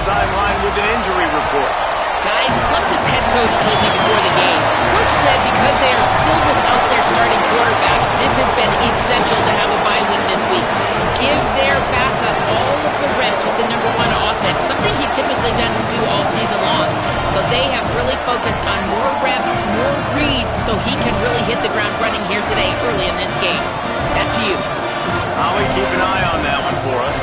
sideline with an injury report. Guys, Clemson's head coach told me before the game. Coach said because they are still without their starting quarterback, this has been essential to have a bye week this week. Give their backup all of the reps with the number one offense, something he typically doesn't do all season long. So they have really focused on more reps, more reads, so he can really hit the ground running here today early in this game. Back to you. Holly, keep an eye on that one for us.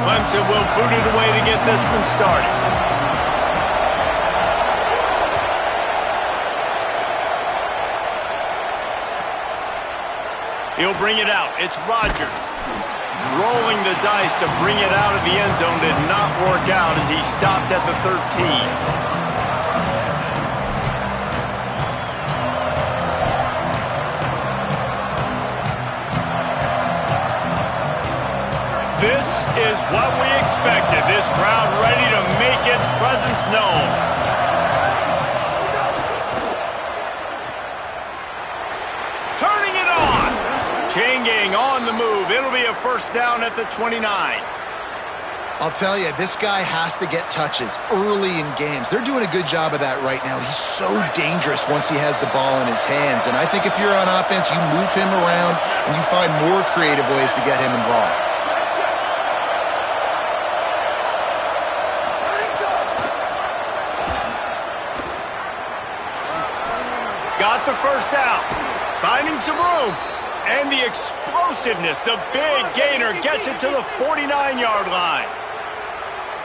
Clemson will boot it away to get this one started. He'll bring it out. It's Rodgers. Rolling the dice to bring it out of the end zone did not work out as he stopped at the 13. This is what we expected. This crowd ready to make its presence known. Turning it on. Chain gang on the move. It'll be a first down at the 29. I'll tell you, this guy has to get touches early in games. They're doing a good job of that right now. He's so dangerous once he has the ball in his hands. And I think if you're on offense, you move him around and you find more creative ways to get him involved. Got the first down, finding some room, and the explosiveness, the big gainer gets it to the 49-yard line.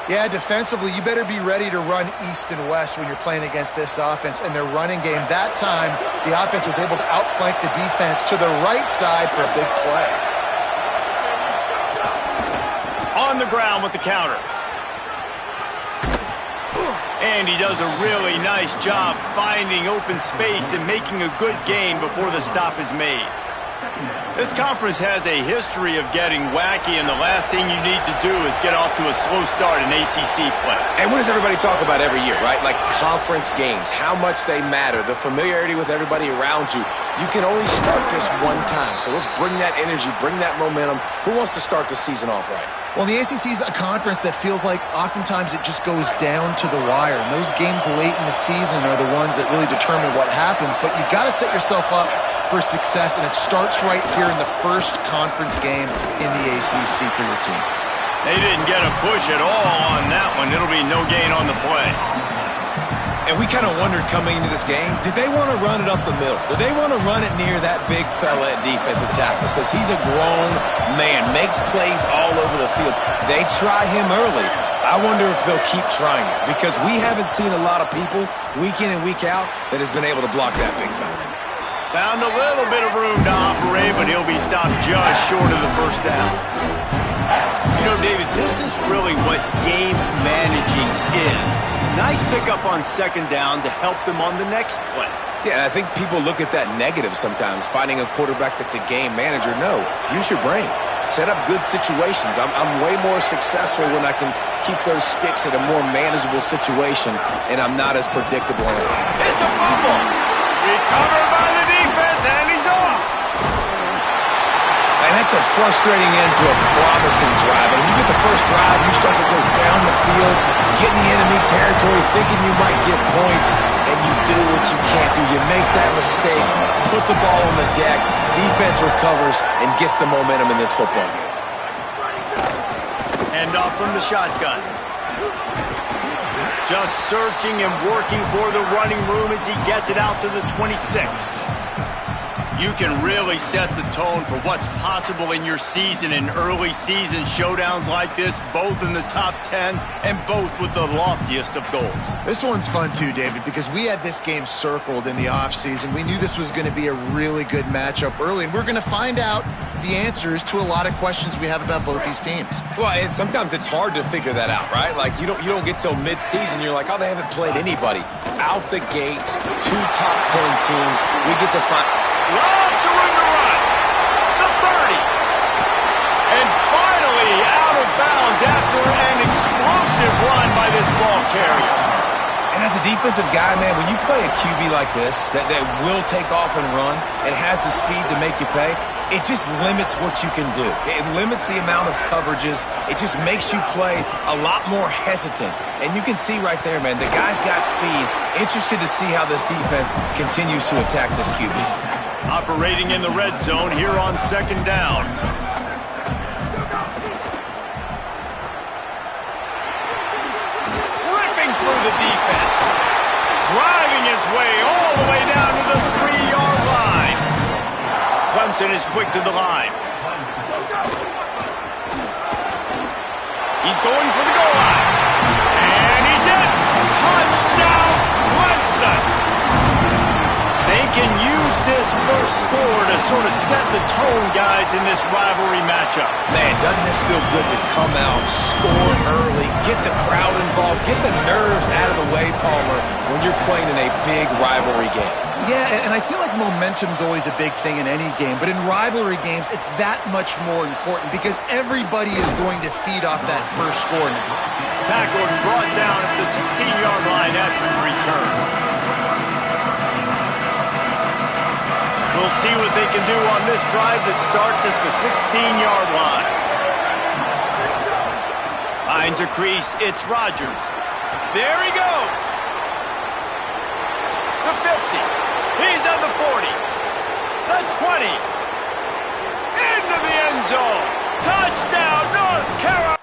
Yeah, defensively, you better be ready to run east and west when you're playing against this offense and their running game. That time, the offense was able to outflank the defense to the right side for a big play. On the ground with the counter. And he does a really nice job finding open space and making a good gain before the stop is made. This conference has a history of getting wacky, and the last thing you need to do is get off to a slow start in ACC play. And what does everybody talk about every year, right? Like conference games, how much they matter, the familiarity with everybody around you. You can only start this one time, so let's bring that energy, bring that momentum. Who wants to start the season off right? Well, the ACC is a conference that feels like oftentimes it just goes down to the wire. And those games late in the season are the ones that really determine what happens. But you've got to set yourself up for success, and it starts right here in the first conference game in the ACC for your team. They didn't get a push at all on that one. It'll be no gain on the play. And we kind of wondered coming into this game, did they want to run it up the middle? Do they want to run it near that big fella at defensive tackle? Because he's a grown man, makes plays all over the field. They try him early. I wonder if they'll keep trying it, because we haven't seen a lot of people week in and week out that has been able to block that big fella. Found a little bit of room to operate, but he'll be stopped just short of the first down. You know, David, this is really what game managing is. Nice pickup on second down to help them on the next play. Yeah, I think people look at that negative sometimes, finding a quarterback that's a game manager. No, use your brain. Set up good situations. I'm way more successful when I can keep those sticks at a more manageable situation, and I'm not as predictable. It's a fumble. Recovered by the defense, and he's off. And that's a frustrating end to a promising drive. And when you get the first drive, you start to go down the field, get in the enemy territory, thinking you might get points, and you do what you can't do. You make that mistake, put the ball on the deck, defense recovers, and gets the momentum in this football game. Hand off from the shotgun. Just searching and working for the running room as he gets it out to the 26. You can really set the tone for what's possible in your season in early season showdowns like this, both in the top 10 and both with the loftiest of goals. This one's fun too, David, because we had this game circled in the offseason. We knew this was going to be a really good matchup early, and we're going to find out the answers to a lot of questions we have about both these teams. Well, and sometimes it's hard to figure that out, right? Like, you don't get till mid-season, you're like, oh, they haven't played anybody. Out the gates, 2 top 10 teams, we get to find... Lots of room to run. The 30. And finally out of bounds after an explosive run by this ball carrier. And as a defensive guy, man, when you play a QB like this that will take off and run and has the speed to make you pay, it just limits what you can do. It limits the amount of coverages. It just makes you play a lot more hesitant. And you can see right there, man, the guy's got speed. Interested to see how this defense continues to attack this QB. Operating in the red zone here on second down. Through the defense, driving his way all the way down to the 3-yard line. Clemson is quick to the line. He's going for the goal line. And he's in. Touchdown, Clemson. They can use this first score to sort of set the tone, guys, in this rivalry matchup. Man, doesn't this feel good to come out, score early, get the crowd involved, get the nerves out of the way, Palmer, when you're playing in a big rivalry game? Yeah, and I feel like momentum's always a big thing in any game, but in rivalry games, it's that much more important because everybody is going to feed off that first score now. Tackled and brought down at the 16-yard line after the return. We'll see what they can do on this drive that starts at the 16-yard line. Finds a crease. It's Rodgers. There he goes. The 50. He's at the 40. The 20. Into the end zone. Touchdown, North Carolina.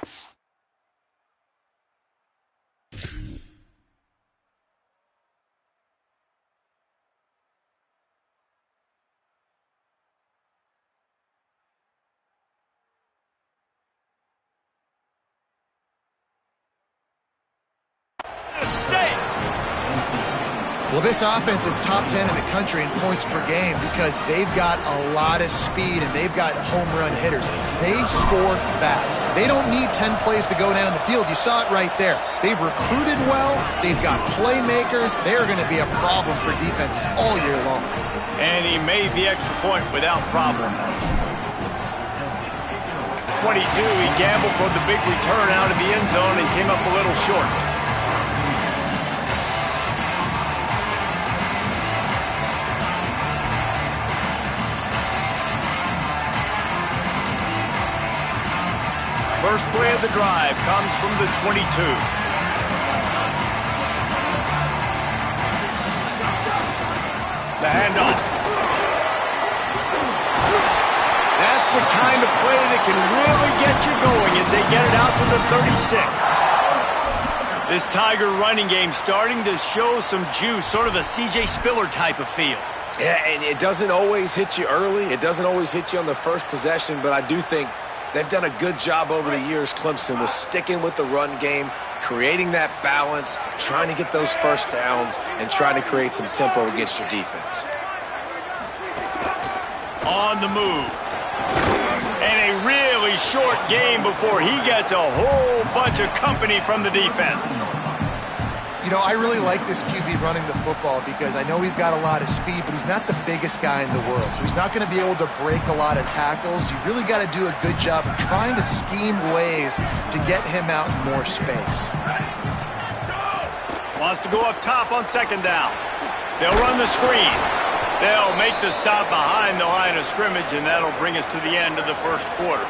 Well, this offense is top 10 in the country in points per game because they've got a lot of speed and they've got home run hitters. They score fast. They don't need 10 plays to go down the field. You saw it right there. They've recruited well. They've got playmakers. They're going to be a problem for defenses all year long. And he made the extra point without problem. 22, he gambled for the big return out of the end zone and came up a little short. First play of the drive comes from the 22. The handoff. That's the kind of play that can really get you going as they get it out to the 36. This Tiger running game starting to show some juice, sort of a C.J. Spiller type of feel. Yeah, and it doesn't always hit you early. It doesn't always hit you on the first possession, but I do think they've done a good job over the years, Clemson, with sticking with the run game, creating that balance, trying to get those first downs, and trying to create some tempo against your defense. On the move. And a really short game before he gets a whole bunch of company from the defense. You know, I really like this QB running the football because I know he's got a lot of speed, but he's not the biggest guy in the world. So he's not going to be able to break a lot of tackles. You really got to do a good job of trying to scheme ways to get him out in more space. Wants to go up top on second down. They'll run the screen. They'll make the stop behind the line of scrimmage, and that'll bring us to the end of the first quarter.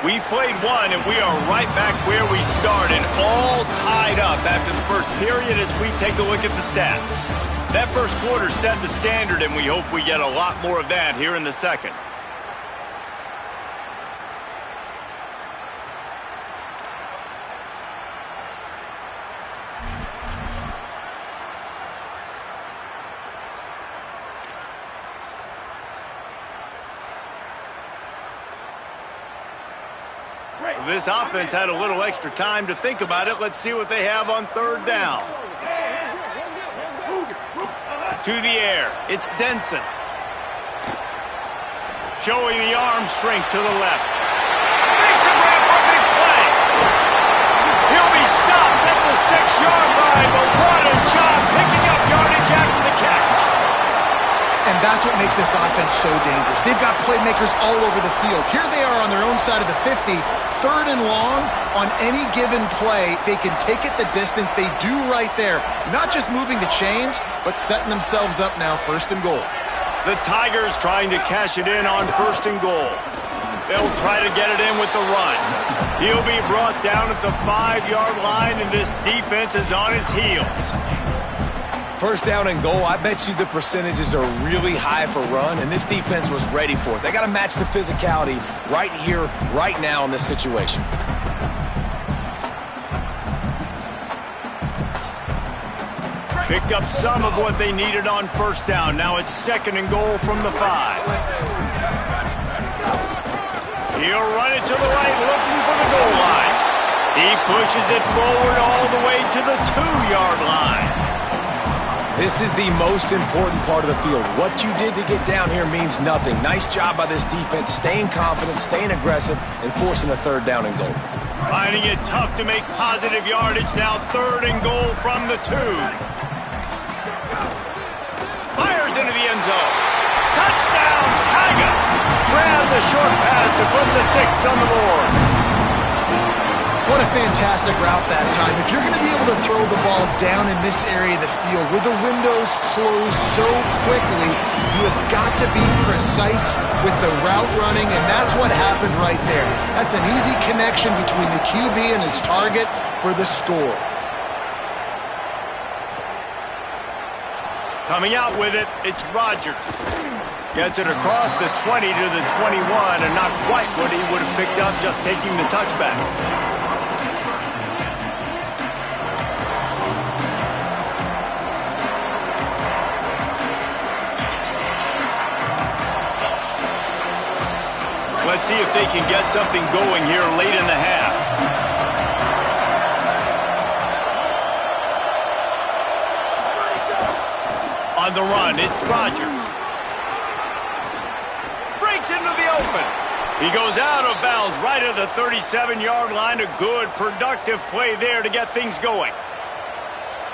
We've played one, and we are right back where we started, all tied up after the first period as we take a look at the stats. That first quarter set the standard, and we hope we get a lot more of that here in the second. This offense had a little extra time to think about it. Let's see what they have on third down. To the air. It's Denson. Showing the arm strength to the left. Makes a grab for a big play. He'll be stopped at the 6-yard line, but what a job picking up yardage after the catch. And That's what makes this offense so dangerous. They've got playmakers all over the field. Here they are on their own side of the 50, 3rd and long. On any given play, they can take it the distance. They do right there. Not just moving the chains, but setting themselves up now 1st and goal. The Tigers trying to cash it in on 1st and goal. They'll try to get it in with the run. He'll be brought down at the 5-yard line, and this defense is on its heels. 1st down and goal, I bet you the percentages are really high for run, and this defense was ready for it. They got to match the physicality right here, right now in this situation. Picked up some of what they needed on 1st down. Now it's 2nd and goal from the 5. He'll run it to the right, looking for the goal line. He pushes it forward all the way to the 2-yard line. This is the most important part of the field. What you did to get down here means nothing. Nice job by this defense, staying confident, staying aggressive, and forcing a 3rd down and goal. Finding it tough to make positive yardage. Now 3rd and goal from the 2. Fires into the end zone. Touchdown, Tigers! Grab the short pass to put the 6 on the board. What a fantastic route that time. If you're going to be able to throw the ball down in this area of the field where the windows close so quickly, you have got to be precise with the route running, and that's what happened right there. That's an easy connection between the QB and his target for the score. Coming out with it, it's Rodgers. Gets it across the 20 to the 21, and not quite what he would have picked up just taking the touchback. Let's see if they can get something going here late in the half. On the run, it's Rodgers. Breaks into the open. He goes out of bounds right at the 37-yard line. A good, productive play there to get things going.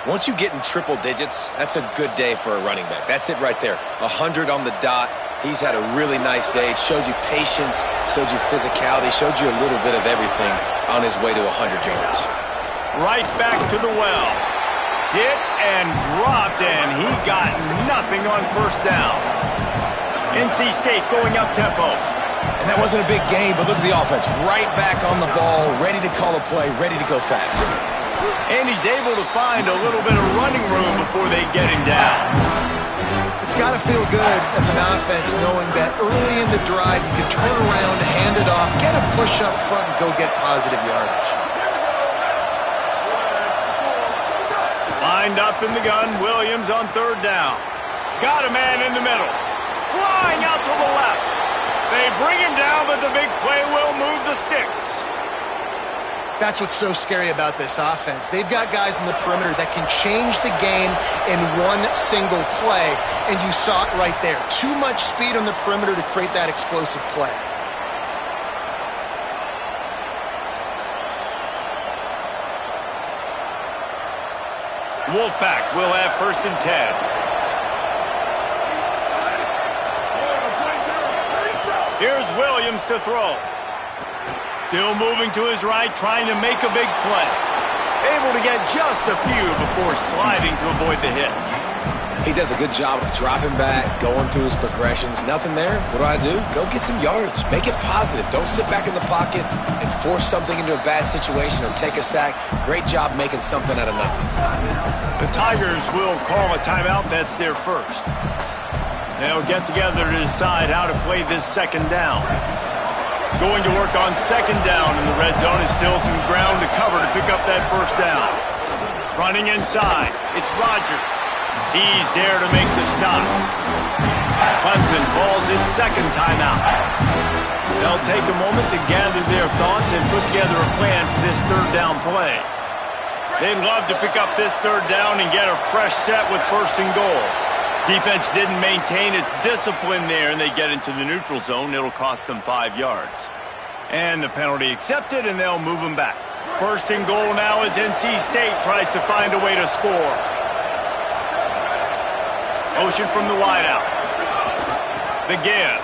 Once you get in triple digits, that's a good day for a running back. That's it right there. 100 on the dot. He's had a really nice day. It showed you patience, showed you physicality, showed you a little bit of everything on his way to 100 yards. Right back to the well. Hit and dropped, and he got nothing on 1st down. NC State going up-tempo. And that wasn't a big game, but look at the offense. Right back on the ball, ready to call a play, ready to go fast. And he's able to find a little bit of running room before they get him down. It's got to feel good as an offense knowing that early in the drive you can turn around, hand it off, get a push up front, and go get positive yardage. Lined up in the gun, Williams on 3rd down. Got a man in the middle. Flying out to the left. They bring him down, but the big play will move the sticks. That's what's so scary about this offense. They've got guys in the perimeter that can change the game in one single play, and you saw it right there. Too much speed on the perimeter to create that explosive play. Wolfpack will have 1st and 10. Here's Williams to throw. Still moving to his right, trying to make a big play. Able to get just a few before sliding to avoid the hits. He does a good job of dropping back, going through his progressions. Nothing there. What do? Go get some yards. Make it positive. Don't sit back in the pocket and force something into a bad situation or take a sack. Great job making something out of nothing. The Tigers will call a timeout. That's their first. They'll get together to decide how to play this 2nd down. Going to work on 2nd down in the red zone is still some ground to cover to pick up that 1st down. Running inside, it's Rodgers. He's there to make the stop. Clemson calls its 2nd timeout. They'll take a moment to gather their thoughts and put together a plan for this 3rd down play. They'd love to pick up this 3rd down and get a fresh set with 1st and goal. Defense didn't maintain its discipline there, and they get into the neutral zone. It'll cost them 5 yards. And the penalty accepted, and they'll move them back. 1st and goal now as NC State tries to find a way to score. Motion from the wideout. The give.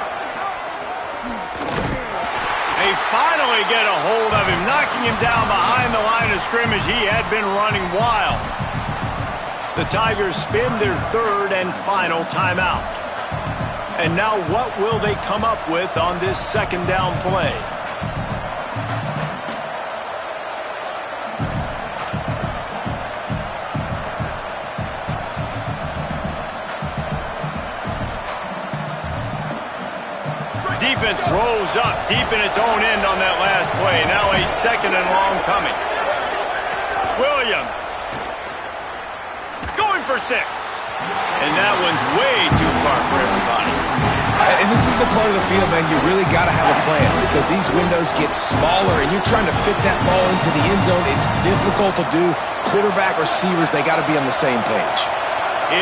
They finally get a hold of him, knocking him down behind the line of scrimmage. He had been running wild. The Tigers spin their third and final timeout. And now what will they come up with on this second down play? Defense rolls up deep in its own end on that last play. Now a second and long coming. Williams going for 6. And that one's way too far for everybody. And this is the part of the field, man, you really got to have a plan because these windows get smaller and you're trying to fit that ball into the end zone. It's difficult to do. Quarterback, receivers, they got to be on the same page.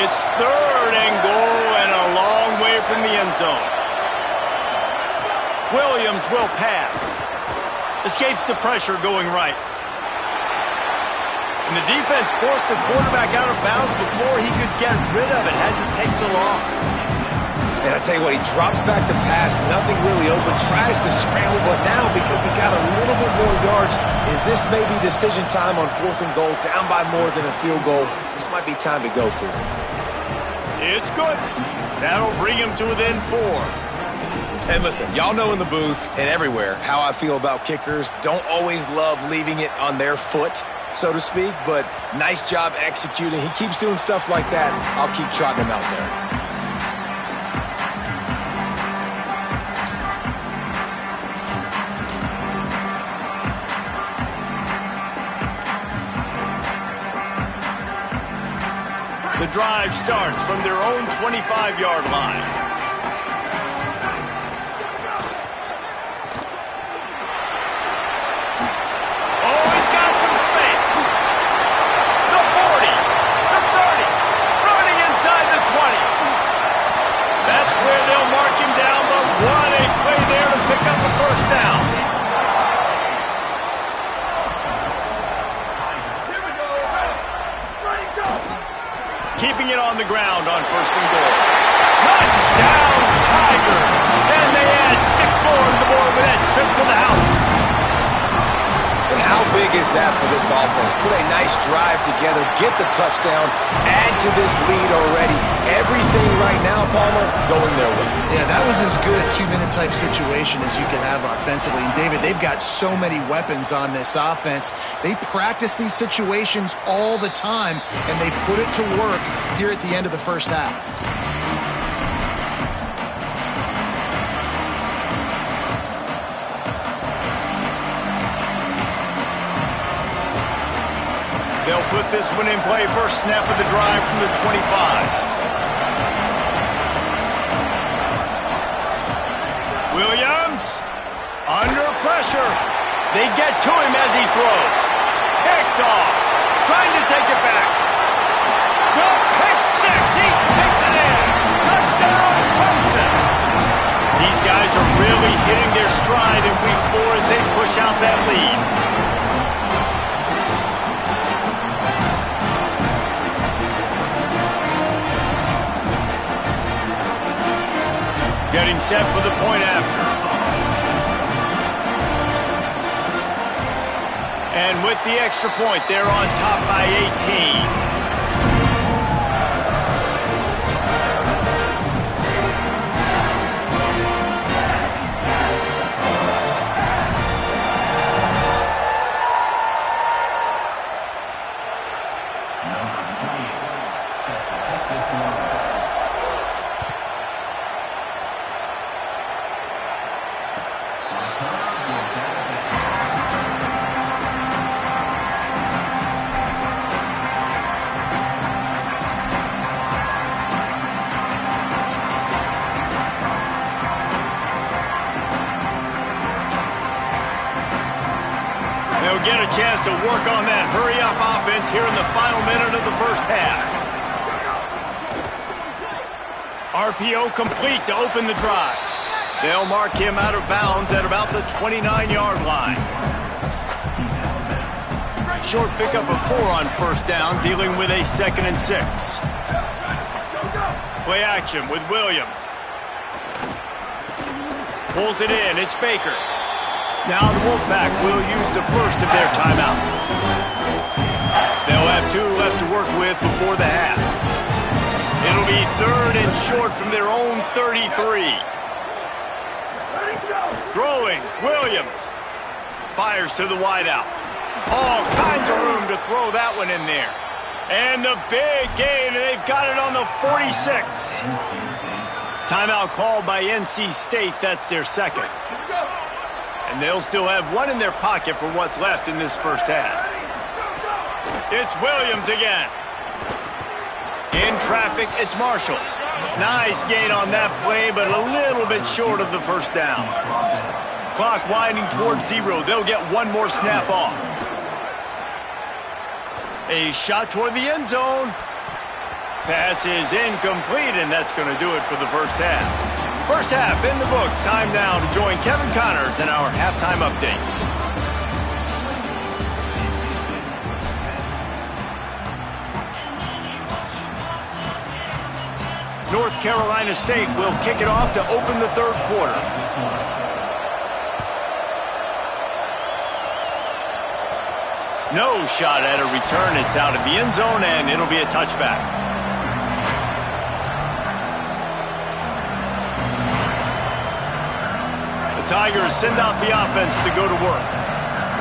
It's third and goal and a long way from the end zone. Williams will pass. Escapes the pressure going right. And the defense forced the quarterback out of bounds before he could get rid of it. Had to take the loss. And I tell you what, he drops back to pass, nothing really open, tries to scramble, but now because he got a little bit more yards, is this maybe decision time on 4th and goal, down by more than a field goal? This might be time to go for it. It's good. That'll bring him to within 4. And listen, y'all know in the booth and everywhere how I feel about kickers. Don't always love leaving it on their foot, so to speak, but nice job executing. He keeps doing stuff like that. I'll keep trotting him out there. The drive starts from their own 25-yard line. Keeping it on the ground on 1st and goal. Touchdown, Tigers! And they add 6 more to the board with that trip to the house. And how big is that for this offense? Put a nice drive together, get the touchdown, add to this lead already. Everything right now, Palmer, going their way. Yeah, that was as good a 2-minute type situation as you could have offensively. And David, they've got so many weapons on this offense. They practice these situations all the time, and they put it to work here at the end of the first half. They'll put this one in play. First snap of the drive from the 25. Williams under pressure. They get to him as he throws. Picked off. Trying to take it back. The pick 6. He takes it in. Touchdown, Clemson. These guys are really hitting their stride in week 4 as they push out that lead. Getting set for the point after. And with the extra point, they're on top by 18. They'll get a chance to work on that hurry-up offense here in the final minute of the first half. RPO complete to open the drive. They'll mark him out of bounds at about the 29-yard line. Short pickup of 4 on first down, dealing with a 2nd and 6. Play action with Williams. Pulls it in. It's Baker. Now the Wolfpack will use the first of their timeouts. They'll have 2 left to work with before the half. It'll be 3rd and short from their own 33. Throwing, Williams. Fires to the wideout. All kinds of room to throw that one in there. And the big gain, and they've got it on the 46. Timeout called by NC State. That's their second. And they'll still have 1 in their pocket for what's left in this first half. It's Williams again. In traffic, it's Marshall. Nice gain on that play, but a little bit short of the first down. Clock winding towards 0. They'll get 1 more snap off. A shot toward the end zone. Pass is incomplete, and that's going to do it for the first half. First half in the books. Time now to join Kevin Connors in our halftime update. North Carolina State will kick it off to open the third quarter. No shot at a return. It's out of the end zone, and it'll be a touchback. The Tigers send out the offense to go to work.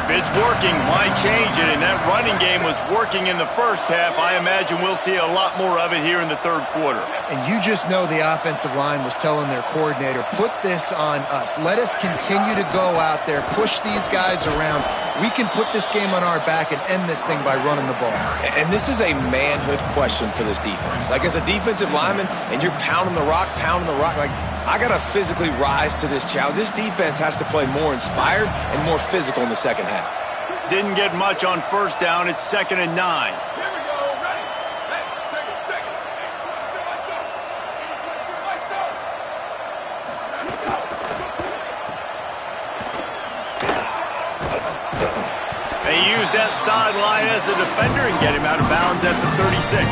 If it's working, why change it? And that running game was working in the first half. I imagine we'll see a lot more of it here in the third quarter. And you just know the offensive line was telling their coordinator, put this on us. Let us continue to go out there, push these guys around. We can put this game on our back and end this thing by running the ball. And this is a manhood question for this defense. Like, as a defensive lineman, and you're pounding the rock, like, I got to physically rise to this challenge. This defense has to play more inspired and more physical in the second half. Didn't get much on first down. It's 2nd and 9. They use that sideline as a defender and get him out of bounds at the 36.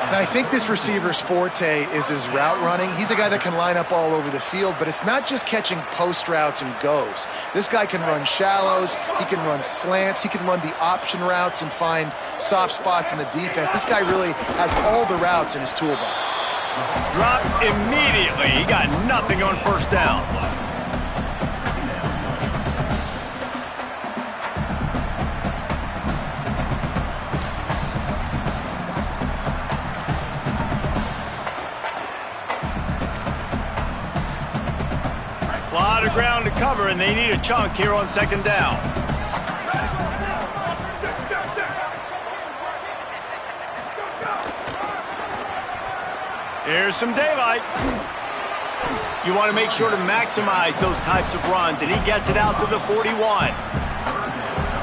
And I think this receiver's forte is his route running. He's a guy that can line up all over the field, but it's not just catching post routes and goes. This guy can run shallows, he can run slants, he can run the option routes and find soft spots in the defense. This guy really has all the routes in his toolbox. Dropped immediately. He got nothing on first down. A lot of ground to cover, and they need a chunk here on second down. Here's some daylight. You want to make sure to maximize those types of runs, and he gets it out to the 41.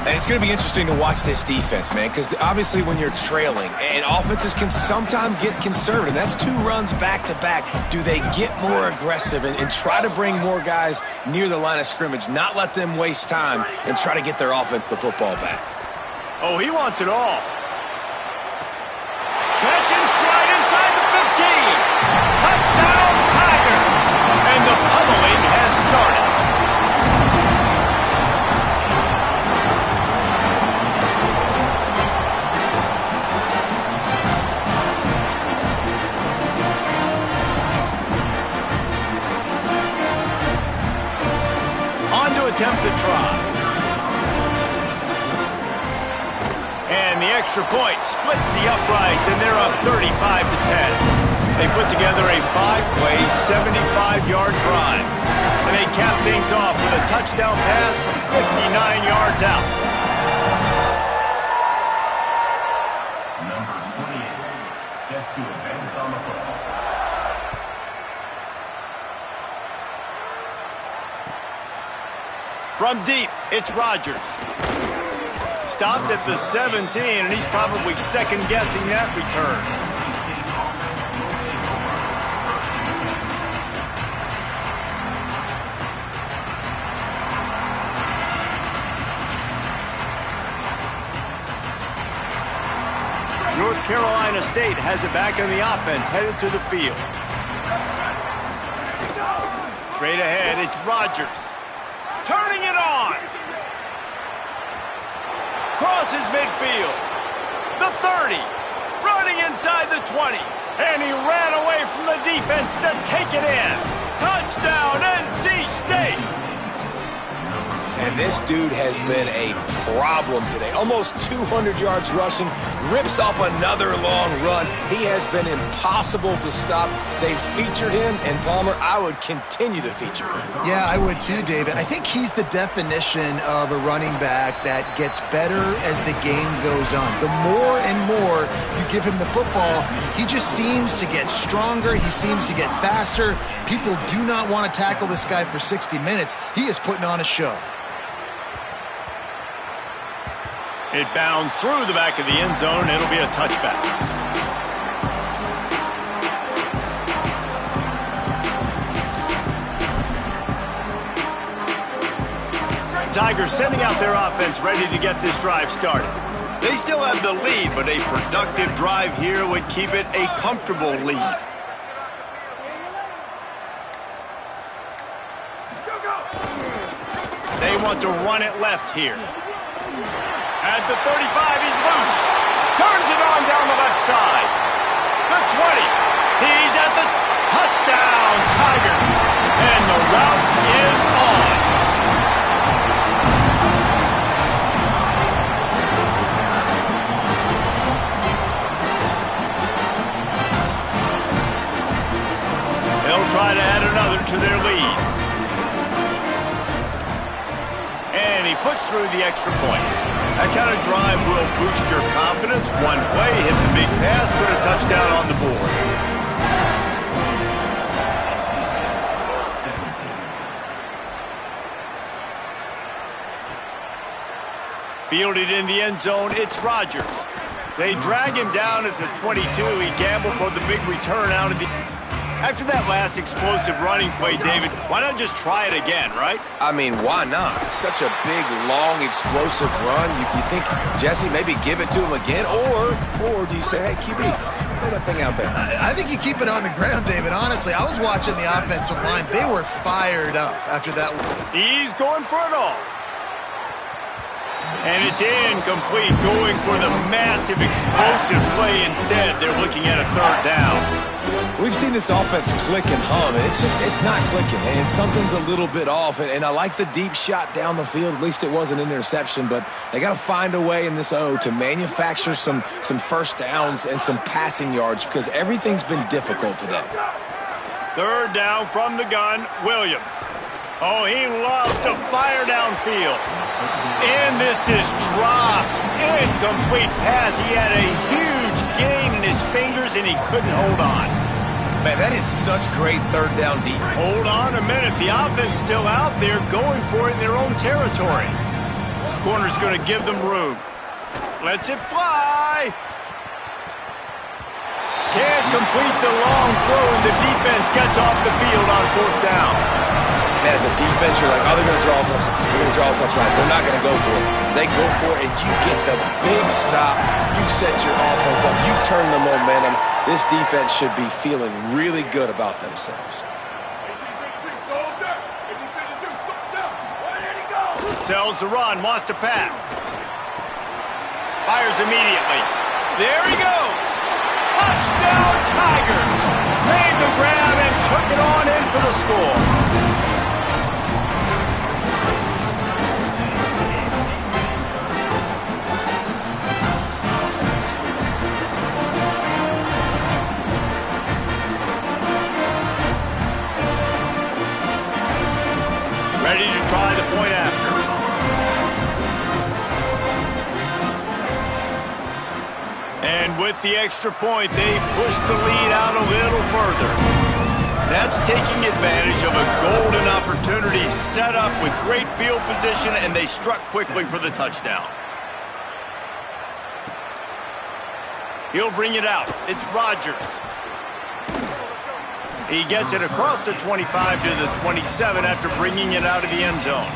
And it's going to be interesting to watch this defense, man, because obviously when you're trailing, and offenses can sometimes get conservative. That's 2 runs back-to-back. Do they get more aggressive and try to bring more guys near the line of scrimmage, not let them waste time, and try to get their offense the football back? Oh, he wants it all. Catch and stride inside the 15. Touchdown, Tigers. And the pummeling has started. Attempt to try. And the extra point splits the uprights, and they're up 35-10. They put together a 5-play, 75-yard drive. And they cap things off with a touchdown pass from 59 yards out. Number 28, set to advance on the football. From deep, it's Rodgers. Stopped at the 17, and he's probably second-guessing that return. North Carolina State has it back in the offense, headed to the field. Straight ahead, it's Rodgers. Turning it on. Crosses midfield. The 30. Running inside the 20. And he ran away from the defense to take it in. Touchdown, NC State. And this dude has been a problem today. Almost 200 yards rushing, rips off another long run. He has been impossible to stop. They've featured him, and Palmer, I would continue to feature him. Yeah, I would too, David. I think he's the definition of a running back that gets better as the game goes on. The more and more you give him the football, he just seems to get stronger. He seems to get faster. People do not want to tackle this guy for 60 minutes. He is putting on a show. It bounds through the back of the end zone. It'll be a touchback. Tigers sending out their offense ready to get this drive started. They still have the lead, but a productive drive here would keep it a comfortable lead. They want to run it left here. At the 35, he's loose. Turns it on down the left side. The 20. He's at the touchdown, Tigers. And the route is on. They'll try to add another to their lead. And he puts through the extra point. That kind of drive will boost your confidence. One play, hit the big pass, put a touchdown on the board. Fielded in the end zone, it's Rodgers. They drag him down at the 22. He gambled for the big return out of the... After that last explosive running play, David, why not just try it again, right? I mean, why not? Such a big, long, explosive run. You think, Jesse, maybe give it to him again? Or do you say, hey, QB, throw that thing out there? I think you keep it on the ground, David. Honestly, I was watching the offensive line. They were fired up after that. He's going for it all. And it's incomplete, going for the massive explosive play instead. They're looking at a third down. We've seen this offense click and hum, and it's not clicking, and something's a little bit off. And I like the deep shot down the field. At least it wasn't an interception, but they got to find a way in this O to manufacture some first downs and some passing yards because everything's been difficult today. Third down from the gun, Williams. Oh, he loves to fire downfield. And this is dropped. Incomplete pass. He had a huge gain in his fingers, and he couldn't hold on. Man, that is such great third down deep. Hold on a minute. The offense still out there going for it in their own territory. Corner's going to give them room. Lets it fly. Can't complete the long throw, and the defense gets off the field on fourth down. As a defense, you're like, oh, they're going to draw us offside. They're going to draw us offside. They're not going to go for it. They go for it, and you get the big stop. You've set your offense up. You've turned the momentum. This defense should be feeling really good about themselves. Tells the run, wants to pass. Fires immediately. There he goes. Touchdown, Tigers. Made the grab and took it on in for the score. Ready to try the point after. And with the extra point, they push the lead out a little further. That's taking advantage of a golden opportunity set up with great field position, and they struck quickly for the touchdown. He'll bring it out. It's Rodgers. He gets it across the 25 to the 27 after bringing it out of the end zone.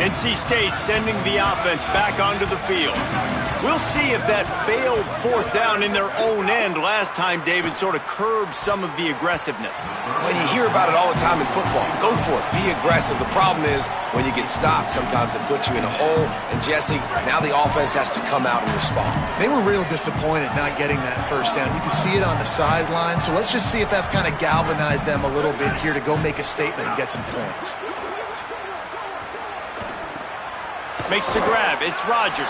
NC State sending the offense back onto the field. We'll see if that failed fourth down in their own end last time, David, sort of curbed some of the aggressiveness. Well, you hear about it all the time in football. Go for it. Be aggressive. The problem is when you get stopped, sometimes it puts you in a hole. And, Jesse, now the offense has to come out and respond. They were real disappointed not getting that first down. You could see it on the sideline. So let's just see if that's kind of galvanized them a little bit here to go make a statement and get some points. Makes the grab. It's Rodgers.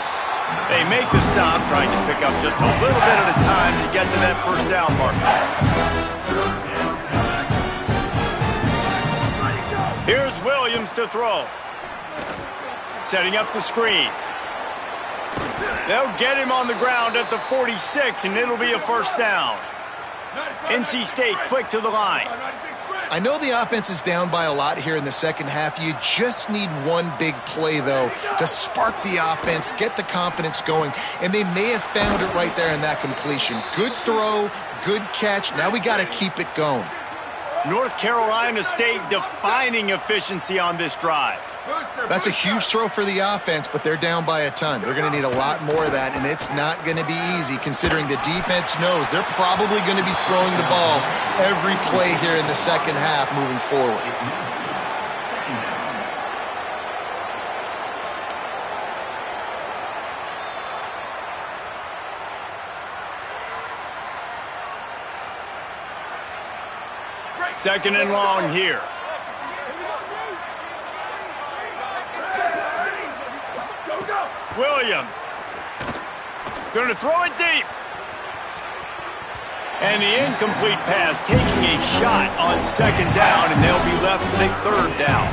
They make the stop, trying to pick up just a little bit at a time to get to that first down marker. Here's Williams to throw. Setting up the screen. They'll get him on the ground at the 46, and it'll be a first down. NC State quick to the line. I know the offense is down by a lot here in the second half. You just need one big play, though, to spark the offense, get the confidence going, and they may have found it right there in that completion. Good throw, good catch. Now we got to keep it going. North Carolina State defining efficiency on this drive. That's a huge throw for the offense, but they're down by a ton. They're going to need a lot more of that, and it's not going to be easy considering the defense knows they're probably going to be throwing the ball every play here in the second half moving forward. Second and long here. Williams. Going to throw it deep. And the incomplete pass taking a shot on second down, and they'll be left with a third down.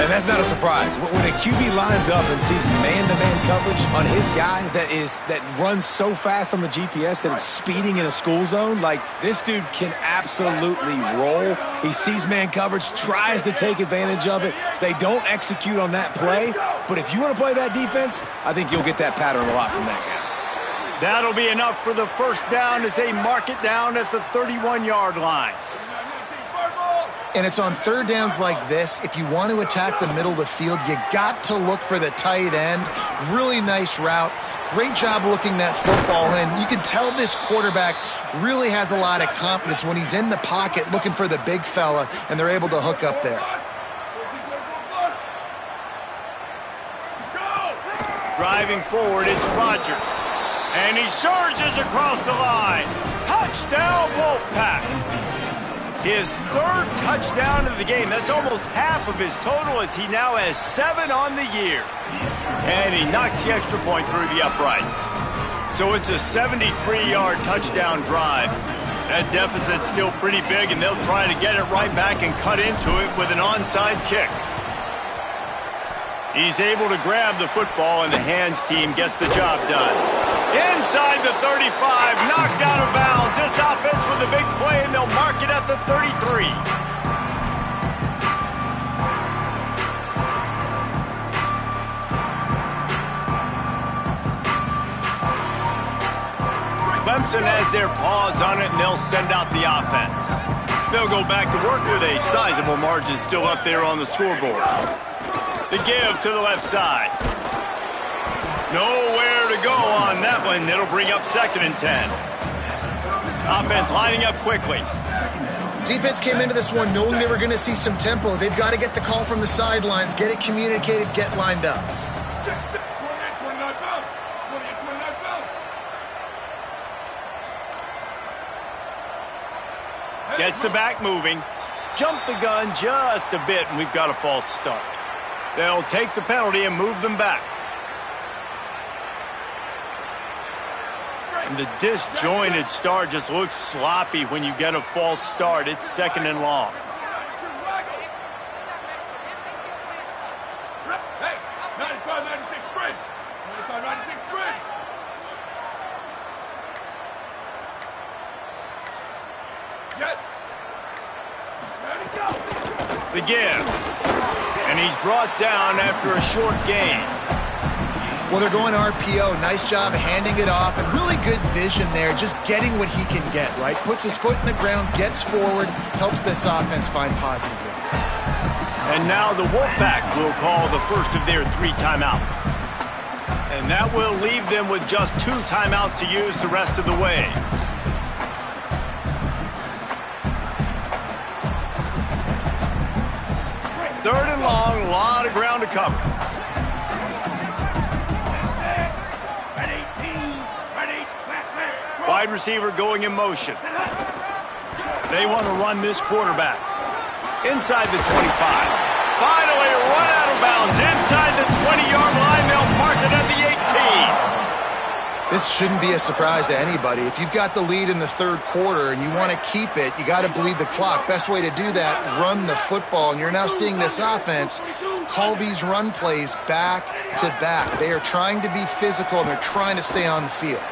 And that's not a surprise. When a QB lines up and sees man-to-man coverage on his guy that runs so fast on the GPS that it's speeding in a school zone, like this dude can absolutely roll. He sees man coverage, tries to take advantage of it. They don't execute on that play. But if you want to play that defense, I think you'll get that pattern a lot from that guy. That'll be enough for the first down as they mark it down at the 31-yard line. And it's on third downs like this. If you want to attack the middle of the field, you got to look for the tight end. Really nice route. Great job looking that football in. You can tell this quarterback really has a lot of confidence when he's in the pocket looking for the big fella, and they're able to hook up there. Driving forward, it's Rodgers. And he surges across the line. Touchdown, Wolfpack. His third touchdown of the game. That's almost half of his total as he now has 7 on the year. And he knocks the extra point through the uprights. So it's a 73-yard touchdown drive. That deficit's still pretty big, and they'll try to get it right back and cut into it with an onside kick. He's able to grab the football, and the hands team gets the job done. Inside the 35, knocked out of bounds. This offense with a big play, and they'll mark it at the 33. Clemson has their paws on it, and they'll send out the offense. They'll go back to work with a sizable margin still up there on the scoreboard. The give to the left side. Nowhere to go on that one. It'll bring up 2nd and 10. Offense lining up quickly. Defense came into this one knowing they were going to see some tempo. They've got to get the call from the sidelines, get it communicated, get lined up. Gets the back moving. Jump the gun just a bit, and we've got a false start. They'll take the penalty and move them back. And the disjointed start just looks sloppy when you get a false start. It's 2nd and long. Hey, 95-96 bridge. 95-96 bridge. Jet. Ready, go. The give. And he's brought down after a short gain. Well, they're going RPO. Nice job handing it off, and really good vision there, just getting what he can get, right? Puts his foot in the ground, gets forward, helps this offense find positive yards. And now the Wolfpack will call the first of their 3 timeouts. And that will leave them with just 2 timeouts to use the rest of the way. Third and long, a lot of ground to cover. Wide receiver going in motion. They want to run this quarterback. Inside the 25. Finally run out of bounds. Inside the 20-yard line, they'll mark it at the 18. This shouldn't be a surprise to anybody. If you've got the lead in the third quarter and you want to keep it, you got to bleed the clock. Best way to do that, run the football. And you're now seeing this offense call these run plays back to back. They are trying to be physical, and they're trying to stay on the field.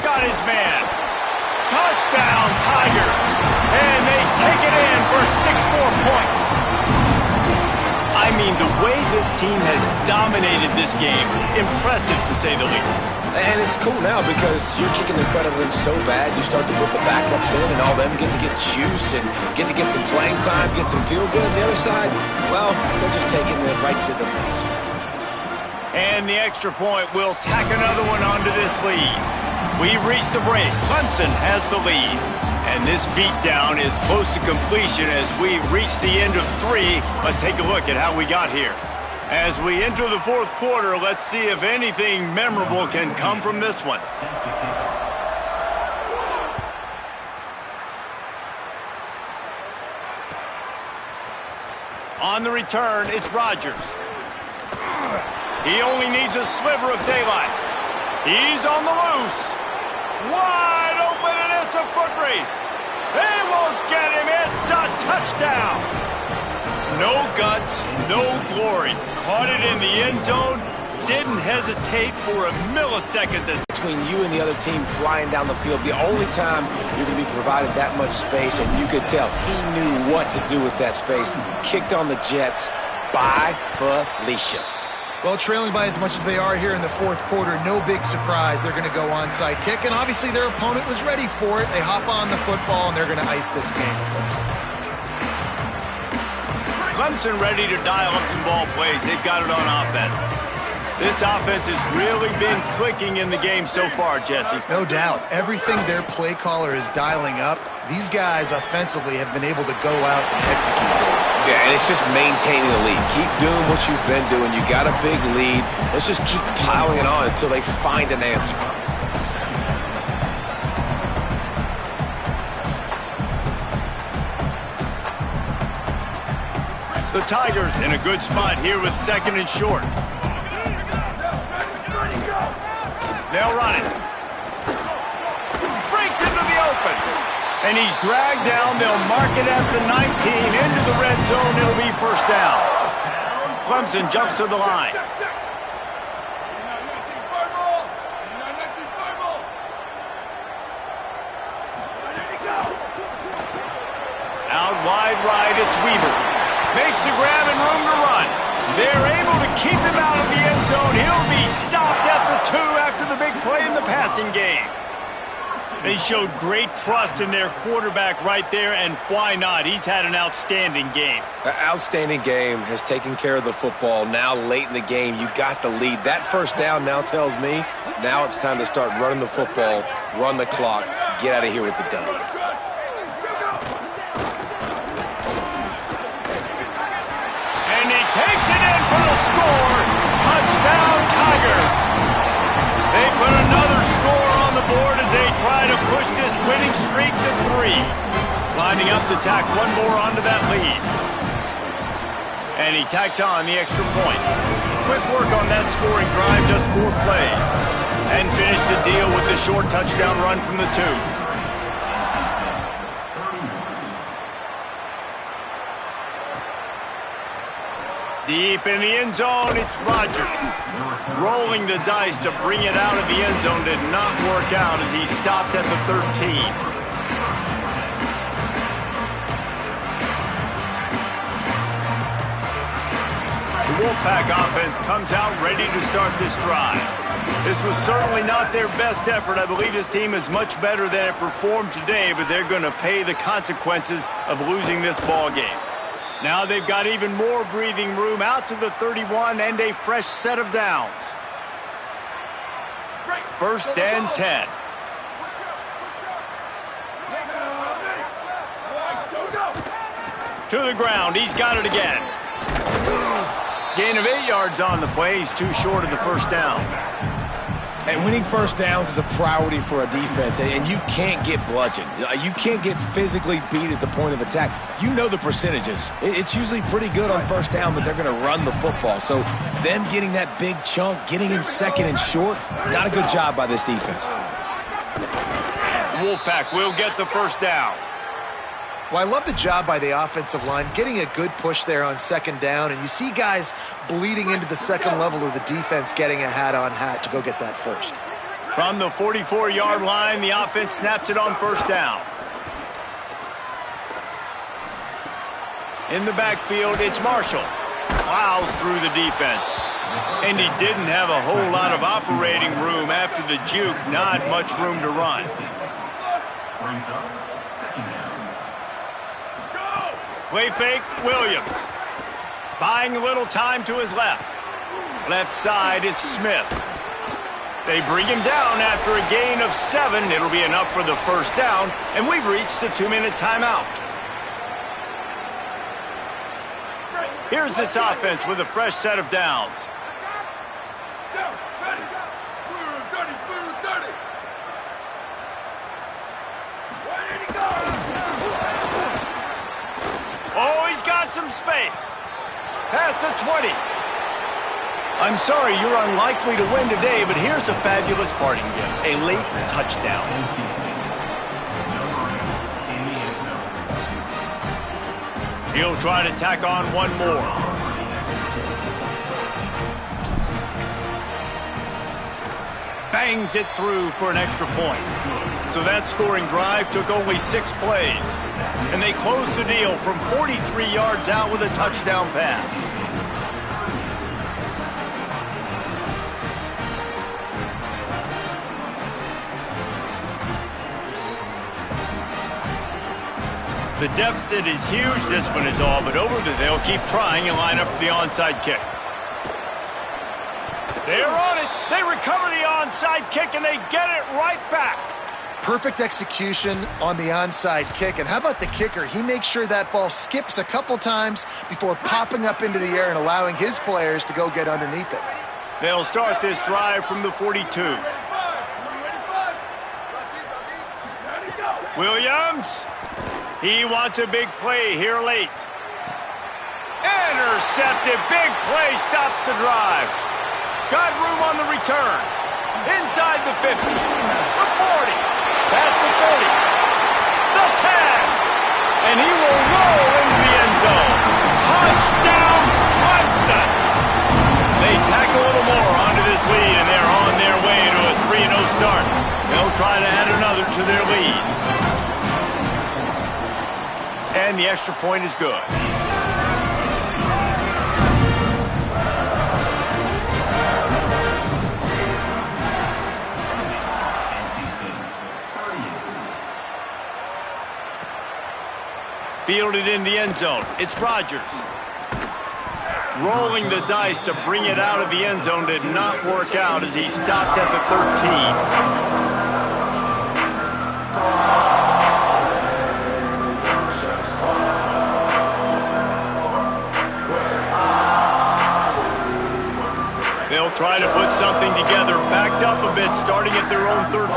Got his man. Touchdown, Tigers. And they take it in for 6 more points. I mean, the way this team has dominated this game, impressive to say the least. And it's cool now because you're kicking the crud out of them so bad, you start to put the backups in and all them get to get juice and get to get some playing time, get some feel good. And the other side, well, they're just taking it right to the face. And the extra point will tack another one onto this lead. We've reached the break. Clemson has the lead. And this beatdown is close to completion as we reach the end of 3. Let's take a look at how we got here. As we enter the fourth quarter, let's see if anything memorable can come from this one. On the return, it's Rodgers. He only needs a sliver of daylight. He's on the loose. Wide open, and it's a foot race. They won't get him. It's a touchdown. No guts, no glory. Caught it in the end zone. Didn't hesitate for a millisecond. Between you and the other team flying down the field, the only time you're going to be provided that much space, and you could tell he knew what to do with that space. Kicked on the Jets. By Felicia. Well, trailing by as much as they are here in the fourth quarter, no big surprise. They're going to go onside kick, and obviously their opponent was ready for it. They hop on the football, and they're going to ice this game. Clemson ready to dial up some ball plays. They've got it on offense. This offense has really been clicking in the game so far, Jesse. No doubt. Everything their play caller is dialing up, these guys offensively have been able to go out and execute. Yeah, and it's just maintaining the lead. Keep doing what you've been doing. You got a big lead. Let's just keep piling it on until they find an answer. The Tigers in a good spot here with second and short. They'll run it. Breaks into the open. And he's dragged down. They'll mark it at the 19. Into the red zone. It'll be first down. Clemson jumps to the line. Out wide right, it's Weaver. Makes the grab and room to run. They're able to keep him out of the end zone. He'll be stopped at the 2 after the big play in the passing game. They showed great trust in their quarterback right there, and why not? He's had an outstanding game. An outstanding game, has taken care of the football. Now late in the game, you got the lead. That first down now tells me now it's time to start running the football, run the clock, get out of here with the dub. And he takes it in for the score. Touchdown, Tigers. They put another score on the board as they try to push this winning streak to 3. Lining up to tack one more onto that lead. And he tacks on the extra point. Quick work on that scoring drive, just 4 plays. And finish the deal with the short touchdown run from the 2. Deep in the end zone, it's Rodgers. Rolling the dice to bring it out of the end zone did not work out as he stopped at the 13. The Wolfpack offense comes out ready to start this drive. This was certainly not their best effort. I believe this team is much better than it performed today, but they're going to pay the consequences of losing this ball game. Now they've got even more breathing room out to the 31 and a fresh set of downs. First and 10. To the ground. He's got it again. Gain of 8 yards on the play. He's too short of the first down. And winning first downs is a priority for a defense, and you can't get bludgeoned. You can't get physically beat at the point of attack. You know the percentages. It's usually pretty good on first down that they're going to run the football. So them getting that big chunk, getting in second and short, not a good job by this defense. Wolfpack will get the first down. Well, I love the job by the offensive line, getting a good push there on second down, and you see guys bleeding into the second level of the defense getting a hat-on-hat to go get that first. From the 44-yard line, the offense snaps it on first down. In the backfield, it's Marshall. Plows through the defense. And he didn't have a whole lot of operating room after the juke, not much room to run. Play fake, Williams. Buying a little time to his left. Left side is Smith. They bring him down after a gain of 7. It'll be enough for the first down, and we've reached the 2-minute timeout. Here's this offense with a fresh set of downs. Oh, he's got some space. Past the 20. I'm sorry, you're unlikely to win today, but here's a fabulous parting gift. A late touchdown. He'll try to tack on one more. Bangs it through for an extra point. So that scoring drive took only 6 plays. And they closed the deal from 43 yards out with a touchdown pass. The deficit is huge. This one is all but over, but they'll keep trying and line up for the onside kick. They're on it. They recover the onside kick, and they get it right back. Perfect execution on the onside kick. And how about the kicker? He makes sure that ball skips a couple times before popping up into the air and allowing his players to go get underneath it. They'll start this drive from the 42. Williams. He wants a big play here late. Intercepted. Big play stops the drive. Got room on the return. Inside the 50. The 40. Past the 30. The 10. And he will roll into the end zone. Touchdown, Clemson. They tack a little more onto this lead, and they're on their way to a 3-0 start. They'll try to add another to their lead. And the extra point is good. Fielded in the end zone. It's Rodgers. Rolling the dice to bring it out of the end zone did not work out as he stopped at the 13. They'll try to put something together, backed up a bit, starting at their own 13.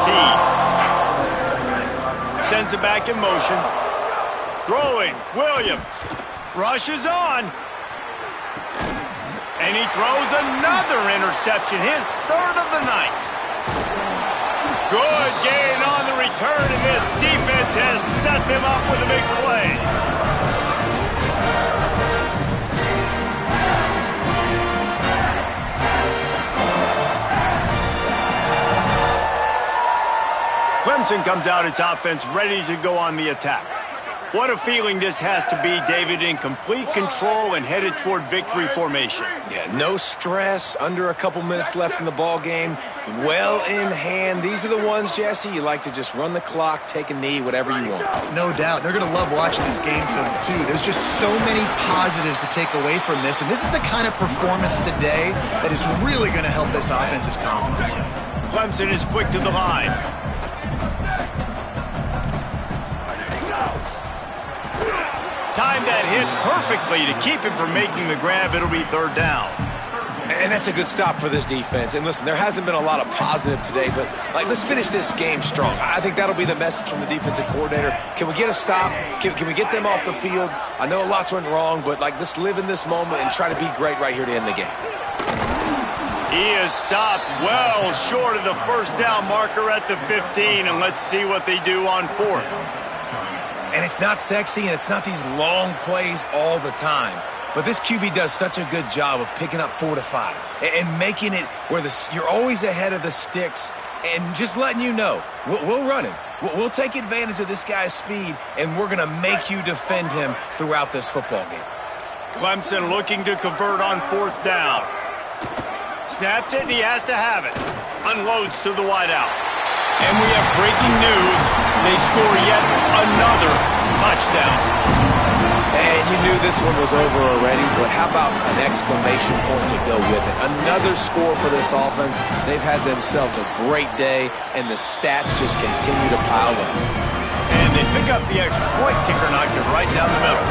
Sends it back in motion. Throwing, Williams. Rushes on. And he throws another interception, his third of the night. Good gain on the return, and this defense has set them up with a big play. Clemson comes out its offense ready to go on the attack. What a feeling this has to be, David, in complete control and headed toward victory formation. Yeah, no stress, under a couple minutes left in the ball game, well in hand. These are the ones, Jesse, you like to just run the clock, take a knee, whatever you want. No doubt. They're going to love watching this game film, too. There's just so many positives to take away from this, and this is the kind of performance today that is really going to help this offense's confidence. Clemson is quick to the line. Timed that hit perfectly to keep him from making the grab. It'll be third down. And that's a good stop for this defense. And listen, there hasn't been a lot of positive today, but let's finish this game strong. I think that'll be the message from the defensive coordinator. Can we get a stop? Can we get them off the field? I know lots went wrong, but let's live in this moment and try to be great right here to end the game. He is stopped well short of the first down marker at the 15, and let's see what they do on fourth. And it's not sexy, and it's not these long plays all the time. But this QB does such a good job of picking up 4 to 5 and making it where you're always ahead of the sticks and just letting you know, we'll run him. We'll take advantage of this guy's speed, and we're going to make you defend him throughout this football game. Clemson looking to convert on fourth down. Snapped it, and he has to have it. Unloads to the wideout. And we have breaking news. They score yet another touchdown. And you knew this one was over already, but how about an exclamation point to go with it? Another score for this offense. They've had themselves a great day, and the stats just continue to pile up. And they pick up the extra point. Kicker knocked it right down the middle.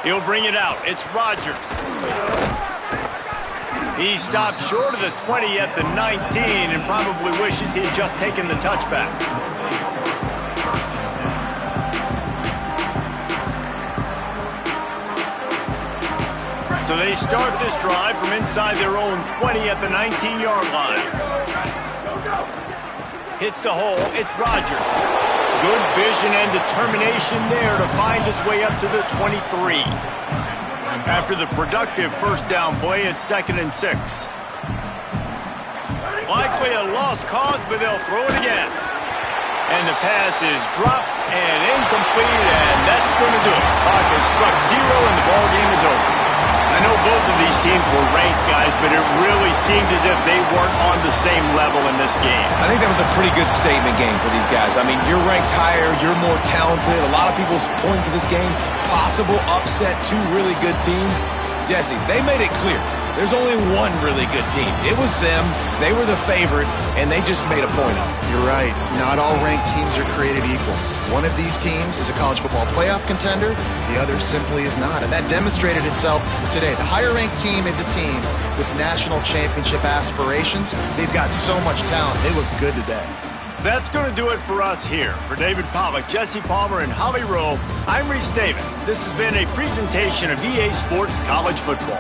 He'll bring it out. It's Rodgers. He stopped short of the 20 at the 19 and probably wishes he had just taken the touchback. So they start this drive from inside their own 20 at the 19-yard line. Hits the hole. It's Rodgers. Good vision and determination there to find his way up to the 23. After the productive first down play, it's 2nd and 6. Likely a lost cause, but they'll throw it again. And the pass is dropped and incomplete, and that's going to do it. Clock has struck 0, and the ball game is over. I know both of these teams were ranked, guys, but it really seemed as if they weren't on the same level in this game. I think that was a pretty good statement game for these guys. I mean, you're ranked higher, you're more talented. A lot of people point to this game, possible upset, 2 really good teams. Jesse, they made it clear. There's only one really good team. It was them. They were the favorite, and they just made a point of it. You're right. Not all ranked teams are created equal. One of these teams is a college football playoff contender. The other simply is not. And that demonstrated itself today. The higher-ranked team is a team with national championship aspirations. They've got so much talent. They look good today. That's going to do it for us here. For David Pollack, Jesse Palmer, and Holly Rowe, I'm Reese Davis. This has been a presentation of EA Sports College Football.